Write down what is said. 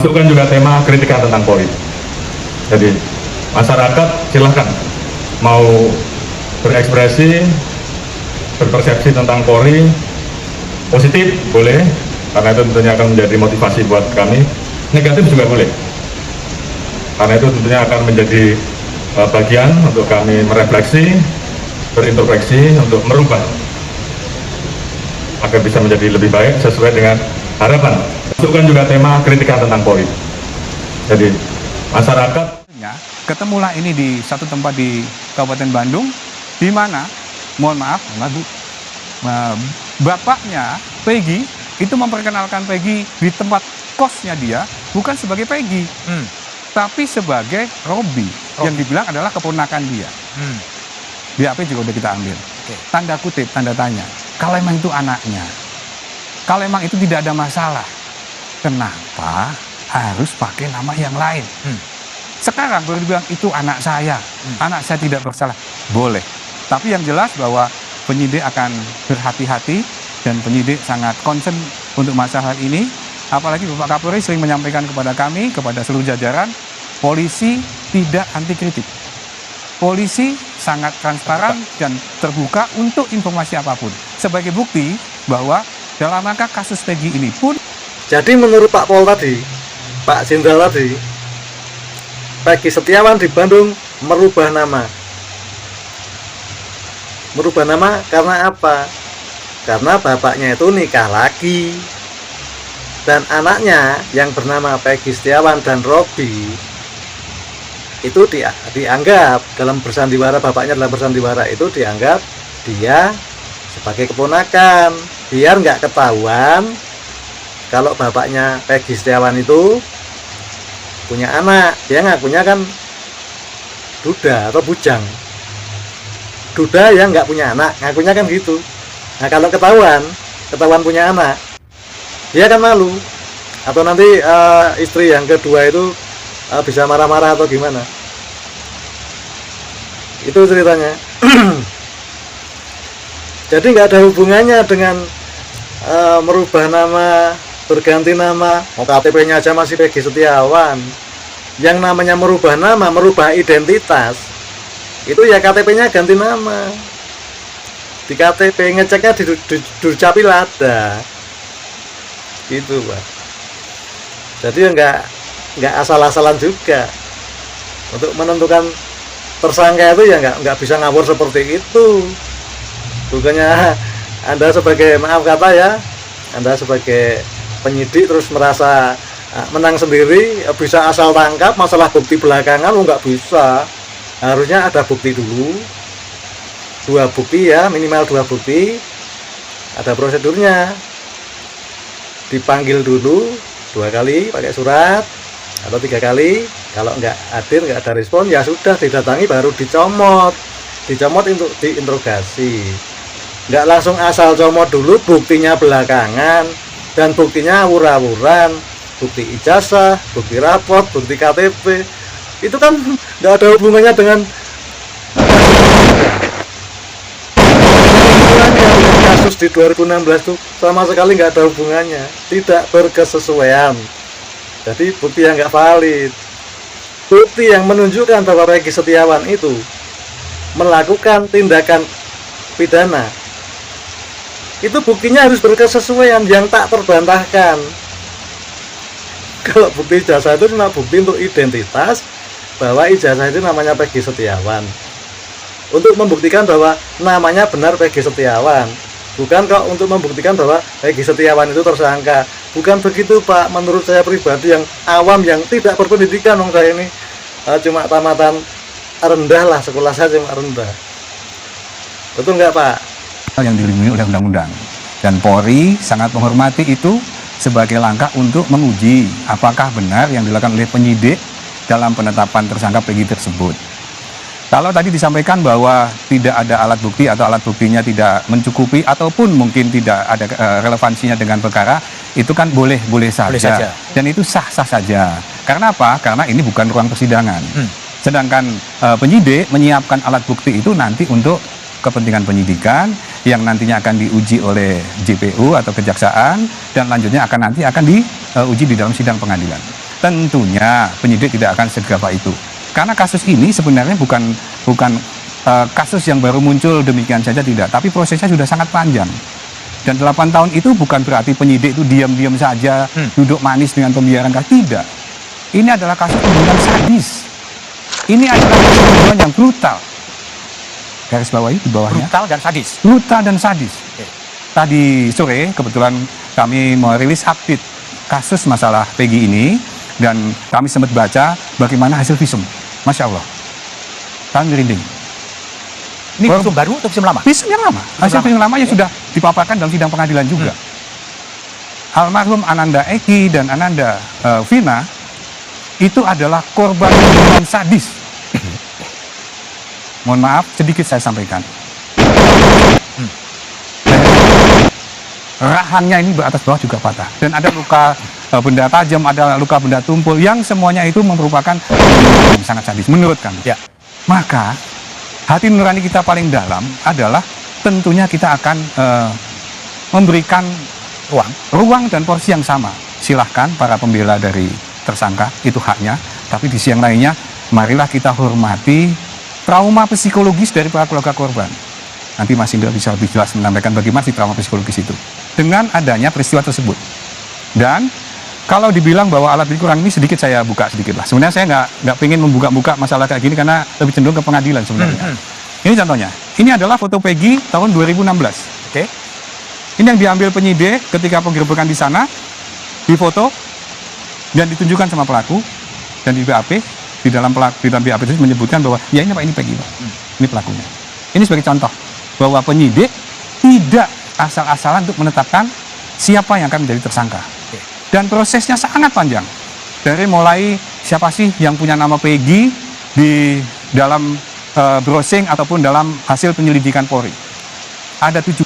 Masukkan juga tema kritikan tentang Polri. Jadi masyarakat silahkan mau berekspresi, berpersepsi tentang Polri positif boleh, karena itu tentunya akan menjadi motivasi buat kami. Negatif juga boleh, karena itu tentunya akan menjadi bagian untuk kami merefleksi, berintrospeksi untuk merubah agar bisa menjadi lebih baik sesuai dengan harapan. Masukkan juga tema kritikan tentang Polri. Jadi masyarakat ketemulah ini di satu tempat di Kabupaten Bandung, di mana, mohon maaf, bapaknya Peggy itu memperkenalkan Peggy di tempat kosnya dia bukan sebagai Peggy, tapi sebagai Robi, yang dibilang adalah keponakan dia. BAP juga udah kita ambil. Tanda kutip, tanda tanya. Kalau emang itu anaknya, kalau emang itu tidak ada masalah, kenapa harus pakai nama yang lain? Sekarang baru dibilang itu anak saya tidak bersalah. Boleh. Tapi yang jelas bahwa penyidik akan berhati-hati dan penyidik sangat concern untuk masalah ini. Apalagi Bapak Kapolri sering menyampaikan kepada kami, kepada seluruh jajaran, polisi tidak anti kritik. Polisi sangat transparan dan terbuka untuk informasi apapun. Sebagai bukti bahwa dalam rangka kasus Peggy ini pun. Jadi menurut Pak Pol tadi, Pak Jenderal tadi, Peggy Setiawan di Bandung merubah nama. Merubah nama karena apa? Karena bapaknya itu nikah lagi. Dan anaknya yang bernama Peggy Setiawan dan Robi itu dianggap dalam bersandiwara, bapaknya dalam bersandiwara itu dianggap dia sebagai keponakan, biar nggak ketahuan kalau bapaknya Peggy Setiawan itu punya anak. Dia ngakunya kan duda atau bujang, duda yang nggak punya anak, ngakunya kan gitu. Nah kalau ketahuan punya anak, dia kan malu, atau nanti istri yang kedua itu bisa marah-marah atau gimana. Itu ceritanya. Jadi nggak ada hubungannya dengan merubah nama, berganti nama. Mau KTP-nya aja masih Peggy Setiawan. Yang namanya merubah nama, merubah identitas, itu ya KTP-nya ganti nama. Di KTP ngeceknya di Dukcapil ada. Gitu Pak. Jadi ya nggak asal-asalan juga. Untuk menentukan tersangka itu ya nggak bisa ngawur seperti itu. Bukannya Anda sebagai, maaf kata ya, Anda sebagai penyidik terus merasa menang sendiri, bisa asal tangkap, masalah bukti belakangan nggak bisa. Harusnya ada bukti dulu, 2 bukti ya, minimal 2 bukti. Ada prosedurnya, dipanggil dulu 2 kali pakai surat atau 3 kali. Kalau nggak hadir, nggak ada respon, ya sudah didatangi baru dicomot untuk diinterogasi. Nggak langsung asal comot dulu, buktinya belakangan, dan buktinya awur-awuran, bukti ijazah, bukti raport, bukti KTP, itu kan nggak ada hubungannya dengan kasus di 2016 itu, sama sekali nggak ada hubungannya, tidak berkesesuaian. Jadi bukti yang nggak valid, bukti yang menunjukkan bahwa Peggy Setiawan itu melakukan tindakan pidana, itu buktinya harus berkesesuaian yang tak terbantahkan. Kalau bukti ijazah itu cuma bukti untuk identitas, bahwa ijazah itu namanya Peggy Setiawan, untuk membuktikan bahwa namanya benar Peggy Setiawan, bukan kok untuk membuktikan bahwa Peggy Setiawan itu tersangka. Bukan begitu Pak, menurut saya pribadi yang awam, yang tidak berpendidikan. Saya ini cuma tamatan rendah lah, sekolah saya cuma rendah. Betul nggak Pak? Yang dilindungi oleh undang-undang, dan Polri sangat menghormati itu sebagai langkah untuk menguji apakah benar yang dilakukan oleh penyidik dalam penetapan tersangka Peggy tersebut. Kalau tadi disampaikan bahwa tidak ada alat bukti atau alat buktinya tidak mencukupi ataupun mungkin tidak ada relevansinya dengan perkara, itu kan boleh saja. Dan itu sah-sah saja. Karena apa? Karena ini bukan ruang persidangan. Sedangkan penyidik menyiapkan alat bukti itu nanti untuk kepentingan penyidikan yang nantinya akan diuji oleh JPU atau kejaksaan, dan lanjutnya akan diuji di dalam sidang pengadilan. tentunya penyidik tidak akan segagap itu. Karena kasus ini sebenarnya bukan kasus yang baru muncul demikian saja, tidak. Tapi prosesnya sudah sangat panjang. Dan 8 tahun itu bukan berarti penyidik itu diam-diam saja, duduk manis dengan pembiaran. Tidak. Ini adalah kasus pembunuhan sadis. Ini adalah kasus pembunuhan yang brutal. Garis bawahi di bawahnya. Brutal dan sadis. Brutal dan sadis. Tadi sore kebetulan kami merilis update kasus masalah Peggy ini. Dan kami sempat baca bagaimana hasil visum. Masya Allah. Kami merinding. Ini visum baru atau visum lama? Visum yang lama. Hasil visum lama yang sudah dipaparkan dalam sidang pengadilan juga. Almarhum Ananda Eki dan Ananda Vina itu adalah korban pembunuhan sadis. Mohon maaf, sedikit saya sampaikan. Rahangnya ini atas bawah juga patah. Dan ada luka benda tajam, ada luka benda tumpul, yang semuanya itu merupakan yang sangat sadis menurut kami. Ya. Maka hati nurani kita paling dalam adalah tentunya kita akan memberikan ruang dan porsi yang sama. Silahkan para pembela dari tersangka, itu haknya. Tapi di sisi yang lainnya, marilah kita hormati trauma psikologis dari para keluarga korban. Nanti Mas Indra bisa lebih jelas menyampaikan bagaimana sih trauma psikologis itu dengan adanya peristiwa tersebut. Dan kalau dibilang bahwa alat bukti kurang, ini sedikit saya buka sedikit lah. Sebenarnya saya nggak pengen membuka-buka masalah kayak gini karena lebih cenderung ke pengadilan sebenarnya. Ini contohnya. Ini adalah foto Peggy tahun 2016. Oke. Ini yang diambil penyidik ketika penggerebekan di sana, difoto dan ditunjukkan sama pelaku, dan di BAP di dalam BAP itu menyebutkan bahwa ya ini Pak, ini Peggy Pak. Ini pelakunya. Ini sebagai contoh bahwa penyidik tidak asal-asalan untuk menetapkan siapa yang akan menjadi tersangka. Dan prosesnya sangat panjang. Dari mulai siapa sih yang punya nama Peggy di dalam browsing ataupun dalam hasil penyelidikan Polri. Ada 7